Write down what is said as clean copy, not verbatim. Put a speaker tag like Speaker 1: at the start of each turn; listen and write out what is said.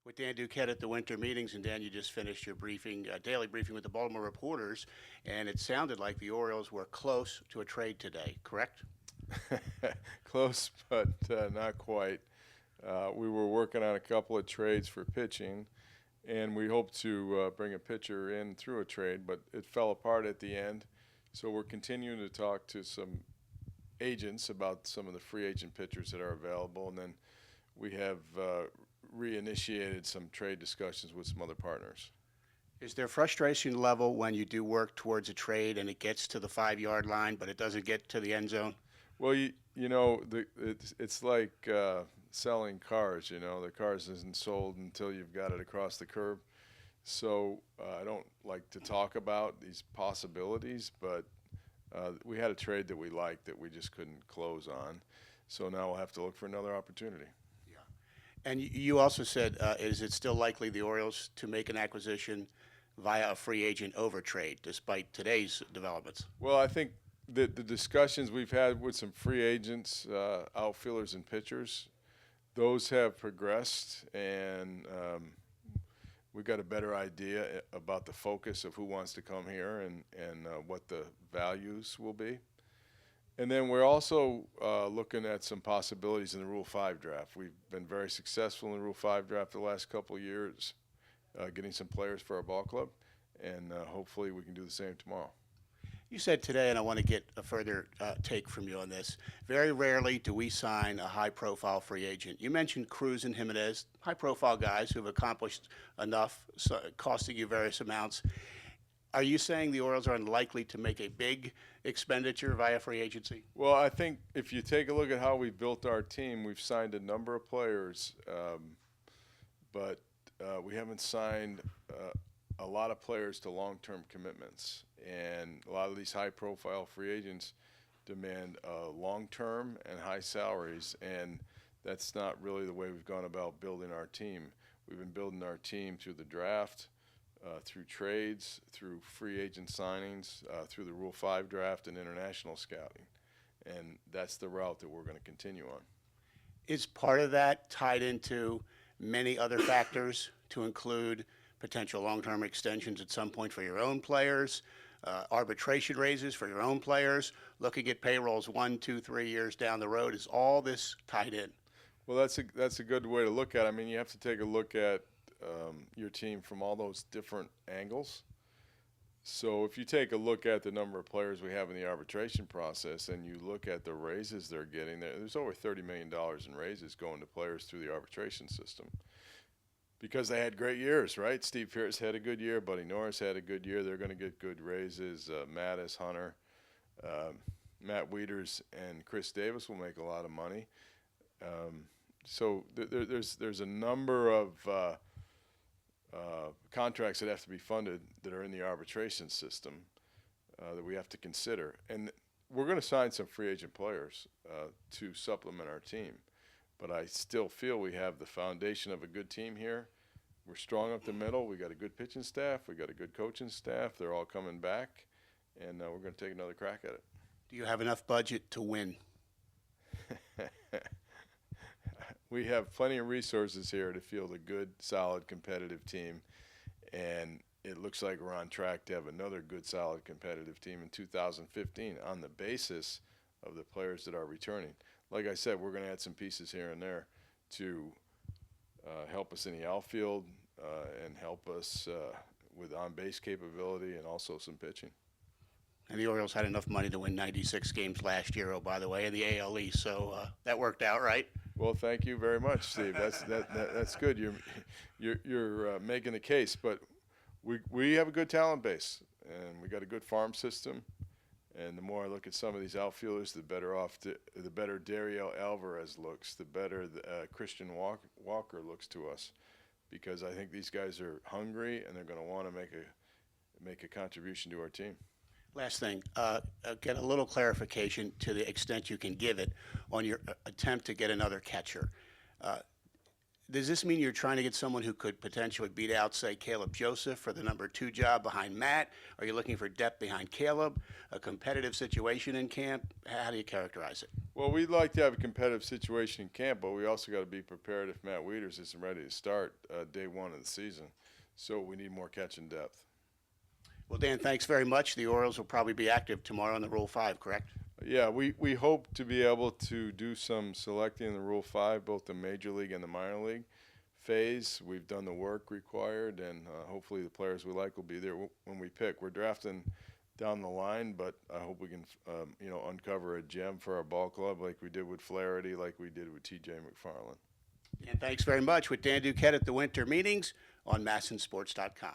Speaker 1: with Dan Duquette at the winter meetings. And Dan, you just finished your briefing, daily briefing with the Baltimore reporters, and it sounded like the Orioles were close to a trade today, correct?
Speaker 2: Close, but not quite. We were working on a couple of trades for pitching, and we hoped to bring a pitcher in through a trade, but it fell apart at the end. So we're continuing to talk to some agents about some of the free agent pitchers that are available, and then we have reinitiated some trade discussions with some other partners.
Speaker 1: Is there frustration level when you do work towards a trade and it gets to the 5 yard line, but it doesn't get to the end zone?
Speaker 2: Well, it's like selling cars. The cars isn't sold until you've got it across the curb. So I don't like to talk about these possibilities, but we had a trade that we liked that we just couldn't close on. So now we'll have to look for another opportunity.
Speaker 1: Yeah. And you also said, is it still likely the Orioles to make an acquisition via a free agent over trade, despite today's developments?
Speaker 2: Well, I think that the discussions we've had with some free agents, outfielders and pitchers, those have progressed, and we've got a better idea about the focus of who wants to come here and what the values will be. And then we're also looking at some possibilities in the Rule 5 draft. We've been very successful in the Rule 5 draft the last couple of years, getting some players for our ball club, and hopefully we can do the same tomorrow.
Speaker 1: You said today, and I want to get a further take from you on this, very rarely do we sign a high-profile free agent. You mentioned Cruz and Jimenez, high-profile guys who have accomplished enough, so costing you various amounts. Are you saying the Orioles are unlikely to make a big expenditure via free agency?
Speaker 2: Well, I think if you take a look at how we built our team, we've signed a number of players, but we haven't signed a lot of players to long-term commitments. And a lot of these high-profile free agents demand long-term and high salaries, and that's not really the way we've gone about building our team. We've been building our team through the draft, through trades, through free agent signings, through the Rule 5 draft and international scouting. And that's the route that we're going to continue on.
Speaker 1: Is part of that tied into many other factors to include potential long-term extensions at some point for your own players, arbitration raises for your own players, looking at payrolls 1, 2, 3 years down the road? Is all this tied in?
Speaker 2: Well, that's a good way to look at it. I mean, you have to take a look at your team from all those different angles. So if you take a look at the number of players we have in the arbitration process and you look at the raises they're getting, there's over $30 million in raises going to players through the arbitration system because they had great years, right? Steve Pearce had a good year. Buddy Norris had a good year. They're going to get good raises. Mattis, Hunter, Matt Wieters, and Chris Davis will make a lot of money. So there's a number of contracts that have to be funded that are in the arbitration system that we have to consider. And we're going to sign some free agent players to supplement our team. But I still feel we have the foundation of a good team here. We're strong up the middle. We got a good pitching staff. We got a good coaching staff. They're all coming back, and we're going to take another crack at it.
Speaker 1: Do you have enough budget to win?
Speaker 2: We have plenty of resources here to field a good, solid, competitive team, and it looks like we're on track to have another good, solid, competitive team in 2015 on the basis of the players that are returning. Like I said, we're going to add some pieces here and there to help us in the outfield and help us with on-base capability and also some pitching.
Speaker 1: And the Orioles had enough money to win 96 games last year, oh, by the way, in the AL East, so that worked out, right?
Speaker 2: Well, thank you very much, Steve. That's good. You're making the case, but we have a good talent base, and we got a good farm system. And the more I look at some of these outfielders, the better Dario Alvarez looks, the better Christian Walker looks to us, because I think these guys are hungry and they're going to want to make a contribution to our team.
Speaker 1: Last thing, get a little clarification to the extent you can give it on your attempt to get another catcher. does this mean you're trying to get someone who could potentially beat out, say, Caleb Joseph for the number 2 job behind Matt? Are you looking for depth behind Caleb? A competitive situation in camp? How do you characterize it?
Speaker 2: Well, we'd like to have a competitive situation in camp, but we also got to be prepared if Matt Wieters isn't ready to start day one of the season. So we need more catching depth.
Speaker 1: Well, Dan, thanks very much. The Orioles will probably be active tomorrow in the Rule 5, correct?
Speaker 2: Yeah, we hope to be able to do some selecting in the Rule 5, both the Major League and the Minor League phase. We've done the work required, and hopefully the players we like will be there when we pick. We're drafting down the line, but I hope we can, uncover a gem for our ball club like we did with Flaherty, like we did with T.J. McFarland.
Speaker 1: And thanks very much with Dan Duquette at the winter meetings on MASNsports.com.